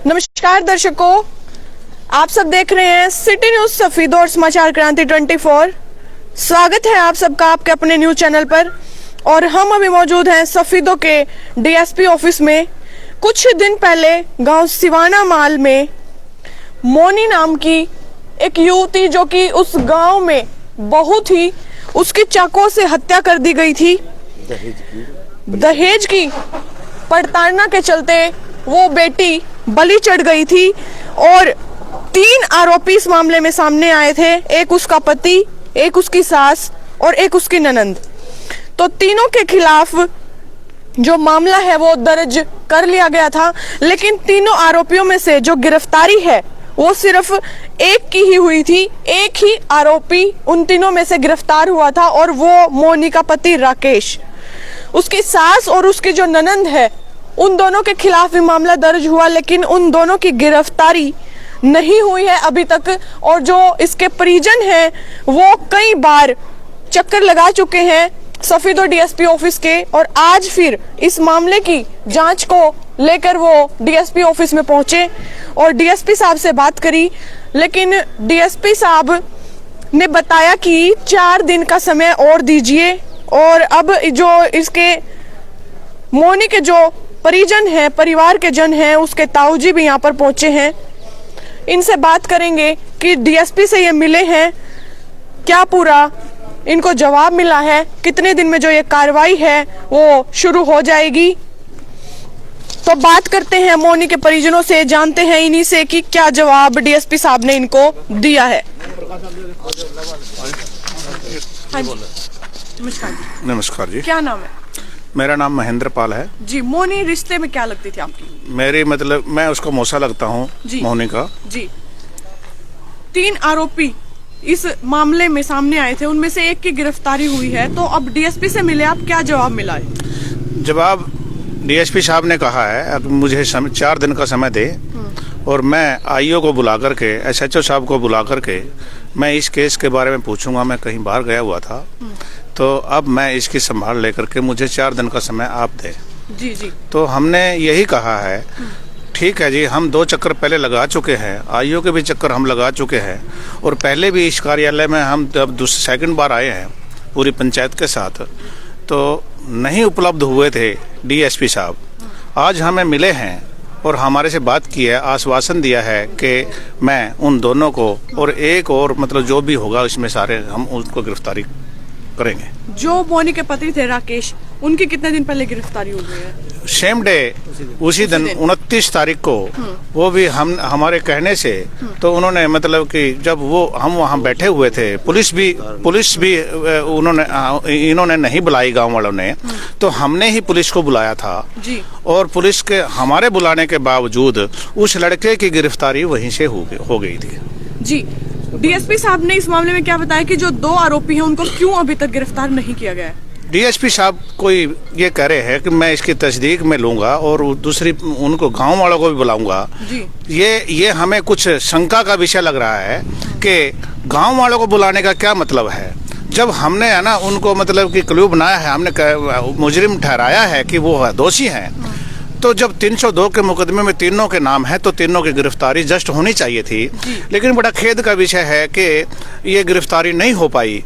नमस्कार दर्शकों, आप सब देख रहे हैं सिटी न्यूज सफीदो और समाचार क्रांति 24। स्वागत है आप सबका आपके अपने न्यूज चैनल पर। और हम अभी मौजूद हैं सफीदो के डीएसपी ऑफिस में। कुछ दिन पहले गांव सिवाना माल में मोनी नाम की एक युवती, जो कि उस गांव में बहुत ही उसकी चाकू से हत्या कर दी गई थी। दहेज की प्रताड़ना के चलते वो बेटी बलि चढ़ गई थी और 3 आरोपी इस मामले में सामने आए थे। एक उसका पति, एक उसकी सास और एक उसकी ननंद। तो तीनों के खिलाफ जो मामला है वो दर्ज कर लिया गया था, लेकिन तीनों आरोपियों में से जो गिरफ्तारी है वो सिर्फ एक की ही हुई थी। एक ही आरोपी उन तीनों में से गिरफ्तार हुआ था और वो मोनी का पति राकेश। उसकी सास और उसकी जो ननंद है, उन दोनों के खिलाफ भी मामला दर्ज हुआ, लेकिन उन दोनों की गिरफ्तारी नहीं हुई है अभी तक। और जो इसके परिजन हैं वो कई बार चक्कर लगा चुके हैं सफीदो डीएसपी ऑफिस के, और आज फिर इस मामले की जांच को लेकर वो डीएसपी ऑफिस में पहुंचे और डीएसपी साहब से बात करी। लेकिन डीएसपी साहब ने बताया कि 4 दिन का समय और दीजिए। और अब जो इसके मोनी के जो परिजन हैं, परिवार के जन हैं, उसके ताऊजी भी यहाँ पर पहुंचे हैं। इनसे बात करेंगे कि डीएसपी से ये मिले हैं, क्या पूरा इनको जवाब मिला है, कितने दिन में जो ये कार्रवाई है वो शुरू हो जाएगी। तो बात करते हैं मोनी के परिजनों से, जानते हैं इन्हीं से कि क्या जवाब डीएसपी साहब ने इनको दिया है। नमस्कार जी। नमस्कार जी। क्या नाम है? मेरा नाम महेंद्र पाल है जी। मोनी रिश्ते में क्या लगती थी आपकी? मेरी मतलब मैं उसका मौसा लगता हूँ मोनी का जी। 3 आरोपी इस मामले में सामने आए थे, उनमें से एक की गिरफ्तारी हुई है। तो अब डीएसपी से मिले आप, क्या जवाब मिला है? जवाब डीएसपी साहब ने कहा है अब मुझे 4 दिन का समय दे और मैं आईओ को बुला करके, एसएचओ साहब को बुला करके मैं इस केस के बारे में पूछूंगा। मैं कहीं बाहर गया हुआ था, तो अब मैं इसकी संभाल लेकर के मुझे 4 दिन का समय आप दे। जी जी। तो हमने यही कहा है, ठीक है जी, हम 2 चक्कर पहले लगा चुके हैं, आईओ के भी चक्कर हम लगा चुके हैं, और पहले भी इस कार्यालय में हम जब सेकंड बार आए हैं पूरी पंचायत के साथ, तो नहीं उपलब्ध हुए थे डीएसपी साहब। आज हमें मिले हैं और हमारे से बात की है, आश्वासन दिया है कि मैं उन दोनों को और एक और मतलब जो भी होगा इसमें सारे हम उसको गिरफ्तारी करेंगे। जो मोनी के पति थे राकेश, उनकी कितने दिन पहले गिरफ्तारी हो गई है? सेम डे, उसी दिन 29 तारीख को, वो भी हम हमारे कहने से, तो उन्होंने मतलब कि जब वो हम वहाँ बैठे हुए थे, पुलिस भी इन्होंने नहीं बुलाई गांव वालों ने, तो हमने ही पुलिस को बुलाया था जी। और पुलिस के हमारे बुलाने के बावजूद उस लड़के की गिरफ्तारी वहीं से हो गई थी। जी। डीएसपी साहब ने इस मामले में क्या बताया कि जो 2 आरोपी हैं उनको क्यों अभी तक गिरफ्तार नहीं किया गया है? डीएसपी साहब कोई ये कह रहे हैं कि मैं इसकी तस्दीक में लूंगा और दूसरी उनको गांव वालों को भी बुलाऊंगा। ये हमें कुछ शंका का विषय लग रहा है कि गांव वालों को बुलाने का क्या मतलब है। जब हमने है ना उनको मतलब कि क्लू बनाया है, हमने मुजरिम ठहराया है कि वो दोषी हैं, तो जब 302 के मुकदमे में तीनों के नाम है तो तीनों की गिरफ्तारी जस्ट होनी चाहिए थी। लेकिन बड़ा खेद का विषय है कि ये गिरफ्तारी नहीं हो पाई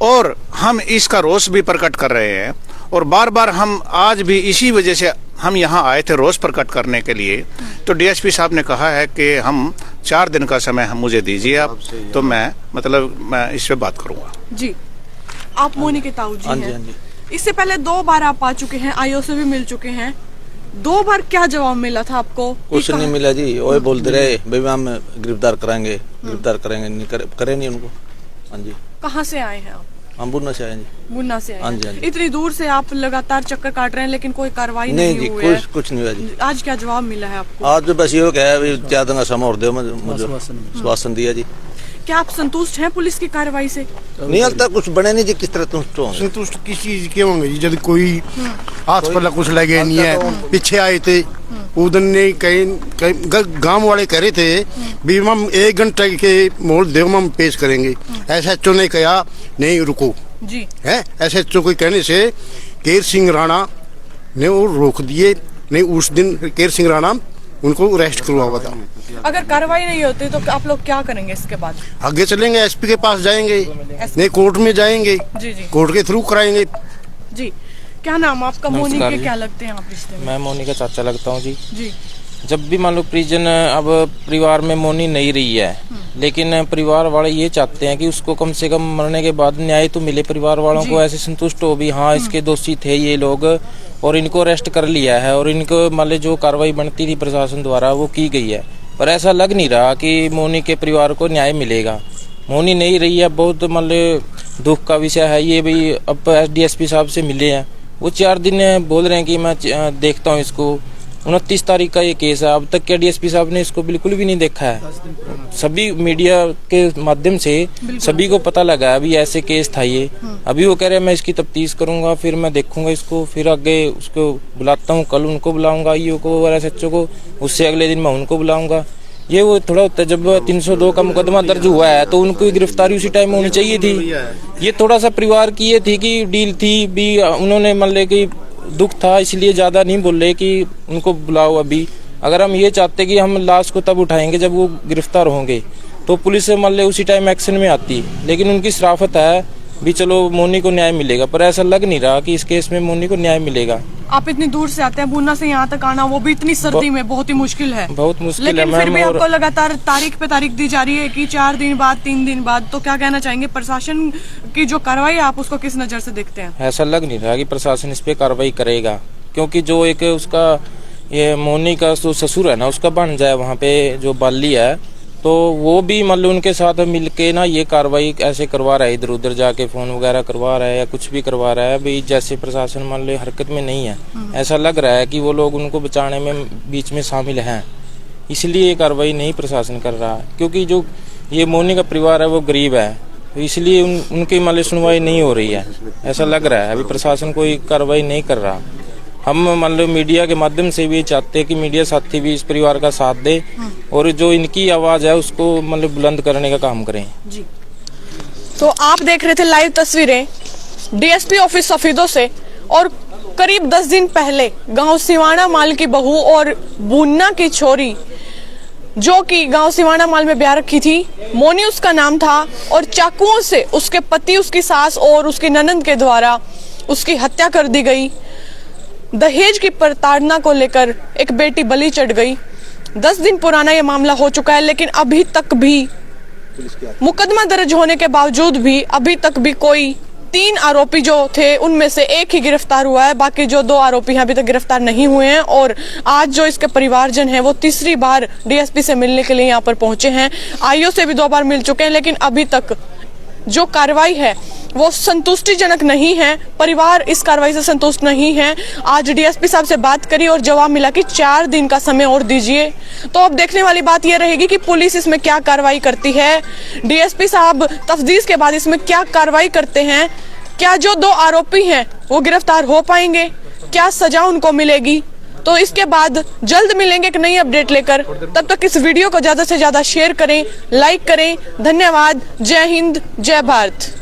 और हम इसका रोष भी प्रकट कर रहे हैं। और बार बार हम आज भी इसी वजह से हम यहाँ आए थे रोष प्रकट करने के लिए। तो डीएसपी साहब ने कहा है कि हम 4 दिन का समय हम मुझे दीजिए आप, तो मैं इस पे बात करूँगा। जी। आप मोनी के ताऊजी हैं। इससे पहले 2 बार आप आ चुके हैं, आईओ से भी मिल चुके हैं। 2 बार क्या जवाब मिला था आपको? कुछ नहीं मिला जी। वो बोलते रहे भाई हम गिरफ्तार कराएंगे, नहीं करे नहीं उनको। हाँ जी। कहाँ से आए हैं आप? हम बुन्ना से आए जी। बुन्ना से आए? हाँ जी। इतनी दूर से आप लगातार चक्कर काट रहे हैं लेकिन कोई कार्रवाई नहीं जी, हुई है? कुछ नहीं हुआ जी। आज क्या जवाब मिला है आपको? आज तो बस ये कहा 4 दिन का समय और दो, मुझे आश्वासन दिया जी। क्या आप संतुष्ट हैं पुलिस की कार्रवाई से? नहीं, हाल तक कुछ बने नहीं जी। किस तरह संतुष्ट किस चीज के होंगे जी, जब कोई हाथ पल्ला कुछ लगे नहीं है। पीछे आए थे उधर ने कहीं गांव वाले कह रहे थे भी हम 1 घंटे के मोल देव हम पेश करेंगे। एसएचओ ने कहा नहीं रुको जी है। एसएचओ के कहने से केर सिंह राणा ने वो रोक दिए। नहीं, उस दिन केर सिंह राणा उनको अरेस्ट करवाया था। अगर कार्रवाई नहीं होती तो आप लोग क्या करेंगे इसके बाद? आगे चलेंगे, एसपी के पास जाएंगे, नहीं कोर्ट में जाएंगे, जी जी कोर्ट के थ्रू कराएंगे। जी। क्या नाम आपका? मोनी नमस्कार के जी। क्या लगते हैं आप रिश्ते में? मैं मोनी का चाचा लगता हूँ जी। जी जब भी मान लो परिजन अब परिवार में मोनी नहीं रही है, लेकिन परिवार वाले ये चाहते हैं कि उसको कम से कम मरने के बाद न्याय तो मिले, परिवार वालों को ऐसे संतुष्ट हो भी हाँ इसके दोषी थे ये लोग और इनको अरेस्ट कर लिया है और इनको मान लो जो कार्रवाई बनती थी प्रशासन द्वारा वो की गई है। पर ऐसा लग नहीं रहा कि मोनी के परिवार को न्याय मिलेगा। मोनी नहीं रही है, बहुत मान लो दुख का विषय है ये। भी अब डीएसपी साहब से मिले हैं, वो 4 दिन बोल रहे हैं कि मैं देखता हूँ इसको। 29 तारीख का ये केस है, अब तक क्या डीएसपी साहब ने इसको बिल्कुल भी नहीं देखा है। सभी मीडिया के माध्यम से सभी को पता लगा है अभी ऐसे केस था ये। अभी वो कह रहे हैं मैं इसकी तफ्तीश करूंगा, फिर मैं देखूंगा इसको, फिर आगे उसको बुलाता हूँ। कल उनको बुलाऊंगा ईओ को और एसएचओ को, उससे अगले दिन मैं उनको बुलाऊंगा। ये वो थोड़ा होता है जब 302 का मुकदमा दर्ज हुआ है तो उनको गिरफ्तारी उसी टाइम होनी चाहिए थी। ये थोड़ा सा परिवार की ये थी कि डील थी भी, उन्होंने मान ले कि दुख था इसलिए ज्यादा नहीं बोल रहे कि उनको बुलाओ अभी। अगर हम ये चाहते कि हम लाश को तब उठाएंगे जब वो गिरफ्तार होंगे तो पुलिस मान ले उसी टाइम एक्शन में आती। लेकिन उनकी शराफत है भी चलो मोनी को न्याय मिलेगा, पर ऐसा लग नहीं रहा कि इस केस में मोनी को न्याय मिलेगा। आप इतनी दूर से आते हैं, बूंदा से यहाँ तक आना, वो भी इतनी सर्दी में, बहुत ही मुश्किल है। बहुत मुश्किल है लेकिन फिर भी मैम। आपको लगातार तारीख पे तारीख दी जा रही है कि 4 दिन बाद, 3 दिन बाद। तो क्या कहना चाहेंगे प्रशासन की जो कार्रवाई है आप उसको किस नजर से देखते हैं? ऐसा लग नहीं रहा कि प्रशासन इस पे कार्रवाई करेगा, क्योंकि जो एक उसका ये मोनी का जो ससुर है ना उसका बन जाए वहाँ पे जो बाली है, तो वो भी मतलब उनके साथ मिलके ना ये कार्रवाई ऐसे करवा रहा है, इधर उधर जाके फोन वगैरह करवा रहा है या कुछ भी करवा रहा है भाई, जैसे प्रशासन मान लो हरकत में नहीं है। ऐसा लग रहा है कि वो लोग उनको बचाने में बीच में शामिल हैं, इसलिए ये कार्रवाई नहीं प्रशासन कर रहा है। क्योंकि जो ये मोनी का परिवार है वो गरीब है, तो इसलिए उनकी मान लो सुनवाई नहीं हो रही है। ऐसा लग रहा है अभी प्रशासन कोई कार्रवाई नहीं कर रहा। हम मान लो मीडिया के माध्यम से भी चाहते हैं कि मीडिया साथी भी इस परिवार का साथ दे और जो इनकी आवाज है उसको मतलब बुलंद करने का काम करें। जी। तो आप देख रहे थे लाइव तस्वीरें डीएसपी ऑफिस सफीदों से, और करीब 10 दिन पहले गांव सिवाना माल की बहू और बून्ना की छोरी जो कि गांव सिवाना माल में ब्याह रखी थी, मोनी उसका नाम था, और चाकुओं से उसके पति, उसकी सास और उसकी ननंद के द्वारा उसकी हत्या कर दी गई। दहेज की प्रताड़ना को लेकर एक बेटी बलि चढ़ गई। 10 दिन पुराना ये मामला हो चुका है, लेकिन अभी तक भी मुकदमा दर्ज होने के बावजूद भी अभी तक भी कोई 3 आरोपी जो थे उनमें से एक ही गिरफ्तार हुआ है, बाकी जो 2 आरोपी हैं अभी तक गिरफ्तार नहीं हुए हैं। और आज जो इसके परिवारजन हैं वो तीसरी बार डीएसपी से मिलने के लिए यहाँ पर पहुंचे हैं। आईओ से भी 2 बार मिल चुके हैं, लेकिन अभी तक जो कार्रवाई है वो संतुष्टिजनक नहीं है। परिवार इस कार्रवाई से संतुष्ट नहीं है। आज डीएसपी साहब से बात करी और जवाब मिला कि 4 दिन का समय और दीजिए। तो अब देखने वाली बात यह रहेगी कि पुलिस इसमें क्या कार्रवाई करती है, डीएसपी साहब तफ्तीश के बाद इसमें क्या कार्रवाई करते हैं। क्या जो 2 आरोपी हैं वो गिरफ्तार हो पाएंगे, क्या सजा उनको मिलेगी? तो इसके बाद जल्द मिलेंगे एक नई अपडेट लेकर। तब तक इस वीडियो को ज्यादा से ज्यादा शेयर करें, लाइक करें। धन्यवाद। जय हिंद, जय भारत।